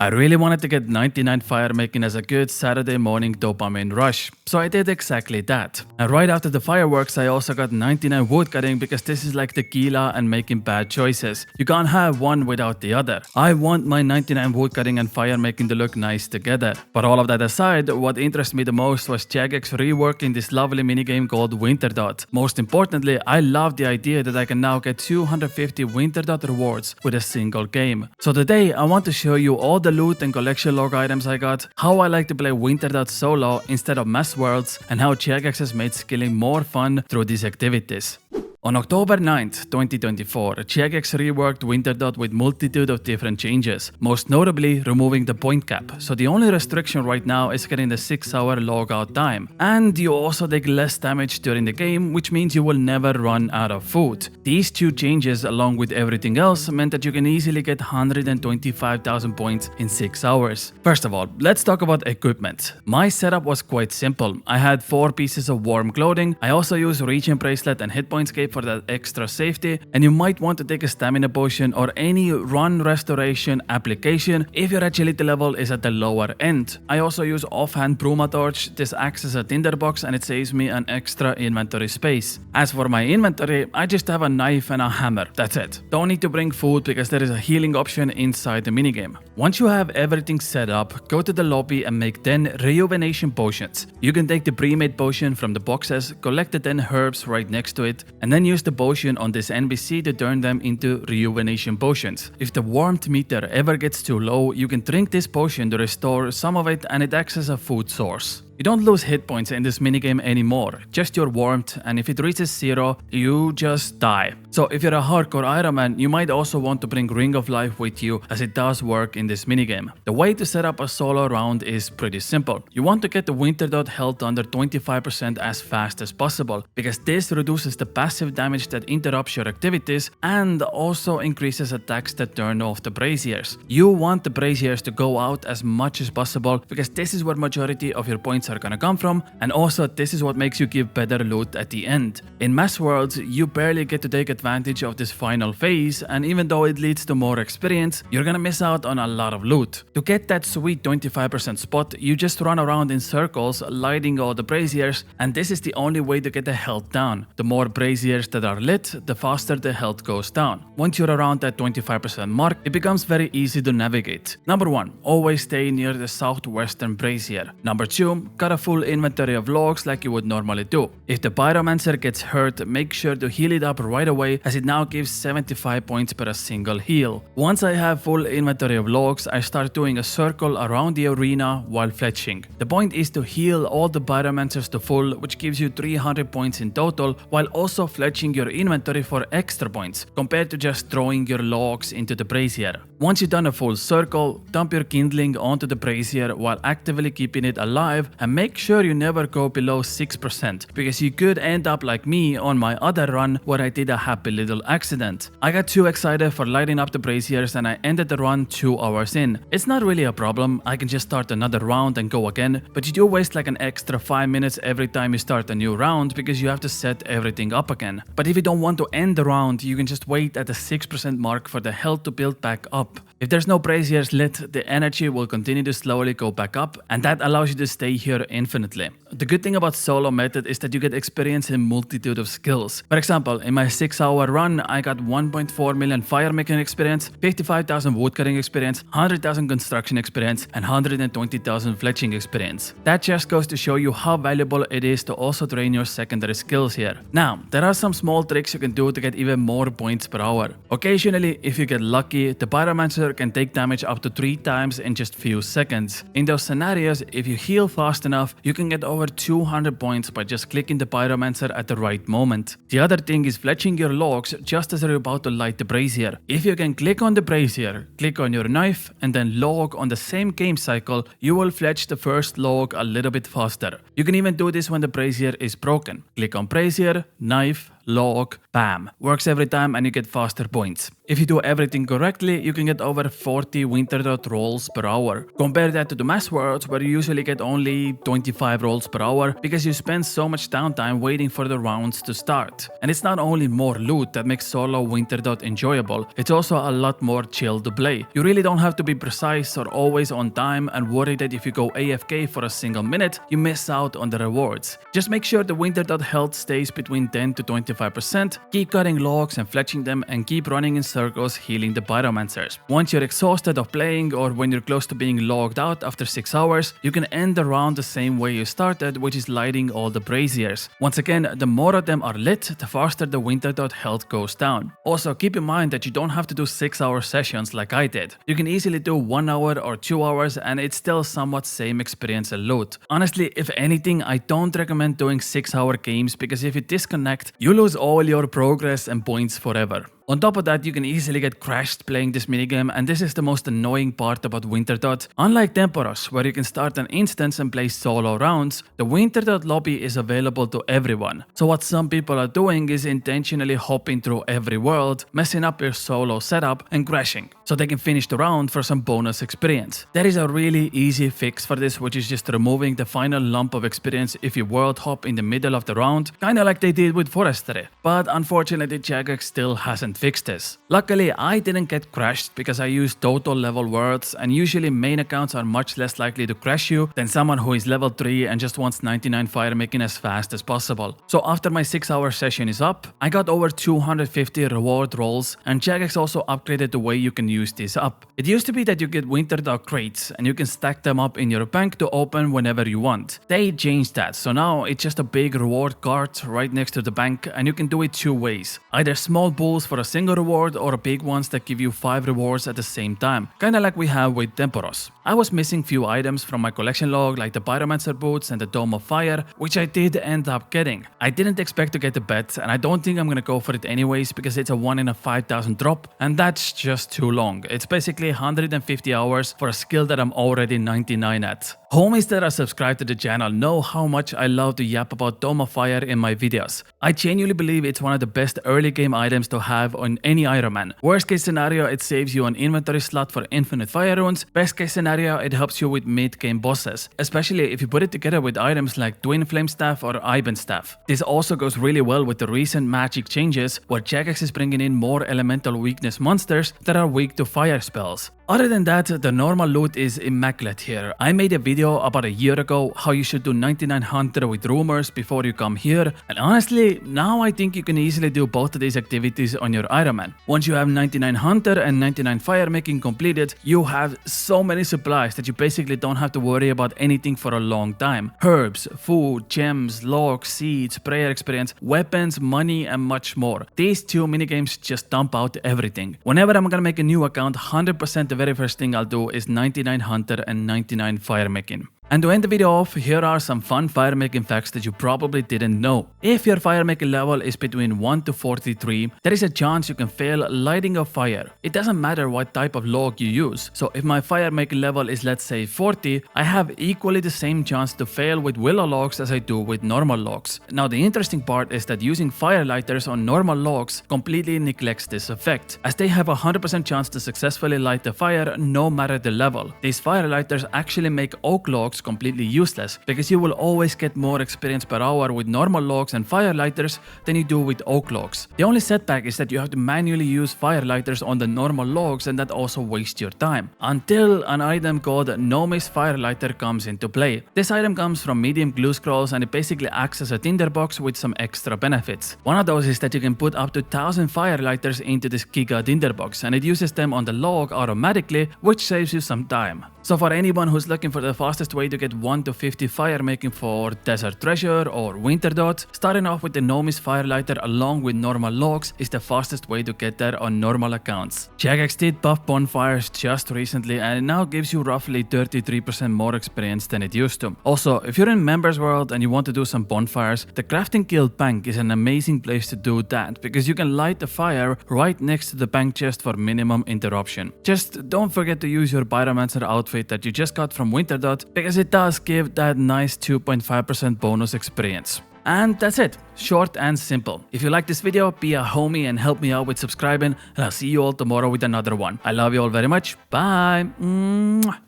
I really wanted to get 99 firemaking as a good Saturday morning dopamine rush, so I did exactly that. And right after the fireworks I also got 99 woodcutting because this is like tequila and making bad choices. You can't have one without the other. I want my 99 woodcutting and firemaking to look nice together. But all of that aside, what interested me the most was Jagex reworking this lovely minigame called Wintertodt. Most importantly, I love the idea that I can now get 250 Wintertodt rewards with a single game. So today I want to show you all the loot and collection log items I got, how I like to play Wintertodt solo instead of mass worlds, and how Jagex has made skilling more fun through these activities. On October 9th, 2024, Jagex reworked Wintertodt with multitude of different changes, most notably removing the point cap, so the only restriction right now is getting the 6-hour logout time. And you also take less damage during the game, which means you will never run out of food. These two changes, along with everything else, meant that you can easily get 125,000 points in 6 hours. First of all, let's talk about equipment. My setup was quite simple. I had 4 pieces of warm clothing, I also used regen bracelet and hit point scape for that extra safety, and you might want to take a stamina potion or any run restoration application if your agility level is at the lower end. I also use offhand Bruma torch. This acts as a tinderbox and it saves me an extra inventory space. As for my inventory, I just have a knife and a hammer, that's it. Don't need to bring food because there is a healing option inside the minigame. Once you have everything set up, go to the lobby and make 10 rejuvenation potions. You can take the pre-made potion from the boxes, collect the 10 herbs right next to it, and then use the potion on this NPC to turn them into rejuvenation potions. If the warmth meter ever gets too low, you can drink this potion to restore some of it, and it acts as a food source. You don't lose hit points in this minigame anymore, just your warmth, and if it reaches 0, you just die. So if you're a hardcore Iron Man, you might also want to bring Ring of Life with you, as it does work in this minigame. The way to set up a solo round is pretty simple. You want to get the Wintertodt health under 25% as fast as possible, because this reduces the passive damage that interrupts your activities and also increases attacks that turn off the braziers. You want the braziers to go out as much as possible, because this is where majority of your points are gonna come from, and also this is what makes you give better loot at the end. In mass worlds, you barely get to take advantage of this final phase, and even though it leads to more experience, you're gonna miss out on a lot of loot. To get that sweet 25% spot, you just run around in circles lighting all the braziers, and this is the only way to get the health down. The more braziers that are lit, the faster the health goes down. Once you're around that 25% mark, it becomes very easy to navigate. Number 1, always stay near the southwestern brazier. Number 2, got a full inventory of logs like you would normally do. If the pyromancer gets hurt, make sure to heal it up right away, as it now gives 75 points per a single heal. Once I have full inventory of logs, I start doing a circle around the arena while fletching. The point is to heal all the pyromancers to full, which gives you 300 points in total, while also fletching your inventory for extra points, compared to just throwing your logs into the brazier. Once you've done a full circle, dump your kindling onto the brazier while actively keeping it alive, and make sure you never go below 6%, because you could end up like me on my other run where I did a happy little accident. I got too excited for lighting up the braziers and I ended the run 2 hours in. It's not really a problem, I can just start another round and go again, but you do waste like an extra 5 minutes every time you start a new round because you have to set everything up again. But if you don't want to end the round, you can just wait at the 6% mark for the health to build back up. If there's no braziers lit, the energy will continue to slowly go back up, and that allows you to stay here infinitely. The good thing about solo method is that you get experience in multitude of skills. For example, in my 6-hour run, I got 1.4 million firemaking experience, 55,000 woodcutting experience, 100,000 construction experience, and 120,000 fletching experience. That just goes to show you how valuable it is to also train your secondary skills here. Now, there are some small tricks you can do to get even more points per hour. Occasionally, if you get lucky, the pyromancer can take damage up to 3 times in just few seconds. In those scenarios, if you heal fast enough, you can get over 200 points by just clicking the pyromancer at the right moment. The other thing is fletching your logs just as you're about to light the brazier. If you can click on the brazier, click on your knife, and then log on the same game cycle, you will fletch the first log a little bit faster. You can even do this when the brazier is broken. Click on brazier, knife, log, bam. Works every time and you get faster points. If you do everything correctly, you can get over 40 Wintertodt rolls per hour. Compare that to the mass worlds where you usually get only 25 rolls per hour because you spend so much downtime waiting for the rounds to start. And it's not only more loot that makes solo Wintertodt enjoyable, it's also a lot more chill to play. You really don't have to be precise or always on time and worry that if you go AFK for a single minute, you miss out on the rewards. Just make sure the Wintertodt health stays between 10 to 25%, keep cutting logs and fletching them, and keep running in circles healing the pyromancers. Once you're exhausted of playing or when you're close to being logged out after 6 hours, you can end the round the same way you started, which is lighting all the braziers. Once again, the more of them are lit, the faster the Wintertodt health goes down. Also, keep in mind that you don't have to do 6-hour sessions like I did. You can easily do 1 hour or 2 hours and it's still somewhat same experience and loot. Honestly, if anything, I don't recommend doing 6-hour games because if you disconnect, you lose all your progress and points forever. On top of that, you can easily get crashed playing this minigame, and this is the most annoying part about Wintertodt. Unlike Temporos, where you can start an instance and play solo rounds, the Wintertodt lobby is available to everyone. So what some people are doing is intentionally hopping through every world, messing up your solo setup and crashing, so they can finish the round for some bonus experience. There is a really easy fix for this, which is just removing the final lump of experience if you world hop in the middle of the round, kinda like they did with Forestry. But unfortunately, Jagex still hasn't fixed this. Luckily, I didn't get crashed because I used total level worlds, and usually main accounts are much less likely to crash you than someone who is level 3 and just wants 99 firemaking as fast as possible. So after my 6-hour session is up, I got over 250 reward rolls, and Jagex also upgraded the way you can use this up. It used to be that you get Wintertodt crates and you can stack them up in your bank to open whenever you want. They changed that, so now it's just a big reward cart right next to the bank, and you can do it 2 ways. Either small pools for a single reward or big ones that give you 5 rewards at the same time, kinda like we have with Temporos. I was missing few items from my collection log like the Pyromancer boots and the Dome of Fire, which I did end up getting. I didn't expect to get the bet, and I don't think I'm gonna go for it anyways because it's a 1 in a 5,000 drop, and that's just too long. It's basically 150 hours for a skill that I'm already 99 at. Homies that are subscribed to the channel know how much I love to yap about Dome of Fire in my videos. I genuinely believe it's one of the best early game items to have on any Iron Man. Worst case scenario, it saves you an inventory slot for infinite fire runes. Best case scenario, it helps you with mid game bosses, especially if you put it together with items like Twin Flame Staff or Iban Staff. This also goes really well with the recent magic changes where Jagex is bringing in more elemental weakness monsters that are weak to fire spells. Other than that, the normal loot is immaculate here. I made a video about a year ago how you should do 99 Hunter with rumors before you come here, and honestly, now I think you can easily do both of these activities on your Iron Man. Once you have 99 Hunter and 99 Firemaking completed, you have so many supplies that you basically don't have to worry about anything for a long time. Herbs, food, gems, logs, seeds, prayer experience, weapons, money, and much more. These 2 minigames just dump out everything. Whenever I'm gonna make a new account, 100% the very first thing I'll do is 99 Hunter and 99 Firemaking. And to end the video off, here are some fun firemaking facts that you probably didn't know. If your firemaking level is between 1 to 43, there is a chance you can fail lighting a fire. It doesn't matter what type of log you use. So if my firemaking level is, let's say, 40, I have equally the same chance to fail with willow logs as I do with normal logs. Now the interesting part is that using firelighters on normal logs completely neglects this effect, as they have a 100% chance to successfully light the fire no matter the level. These firelighters actually make oak logs completely useless, because you will always get more experience per hour with normal logs and firelighters than you do with oak logs. The only setback is that you have to manually use firelighters on the normal logs, and that also wastes your time. Until an item called Nomis Firelighter comes into play. This item comes from medium glue scrolls, and it basically acts as a tinderbox with some extra benefits. One of those is that you can put up to 1000 firelighters into this giga tinderbox, and it uses them on the log automatically, which saves you some time. So for anyone who's looking for the fastest way to get 1 to 50 firemaking for Desert Treasure or Wintertodt, starting off with the Nomis Firelighter along with normal logs is the fastest way to get there on normal accounts. Jagex did buff bonfires just recently, and it now gives you roughly 33% more experience than it used to. Also, if you're in Members World and you want to do some bonfires, the Crafting Guild bank is an amazing place to do that, because you can light the fire right next to the bank chest for minimum interruption. Just don't forget to use your Pyromancer outfit that you just got from Wintertodt, because it does give that nice 2.5% bonus experience. And that's it. Short and simple. If you like this video, be a homie and help me out with subscribing, and I'll see you all tomorrow with another one. I love you all very much. Bye. Mwah.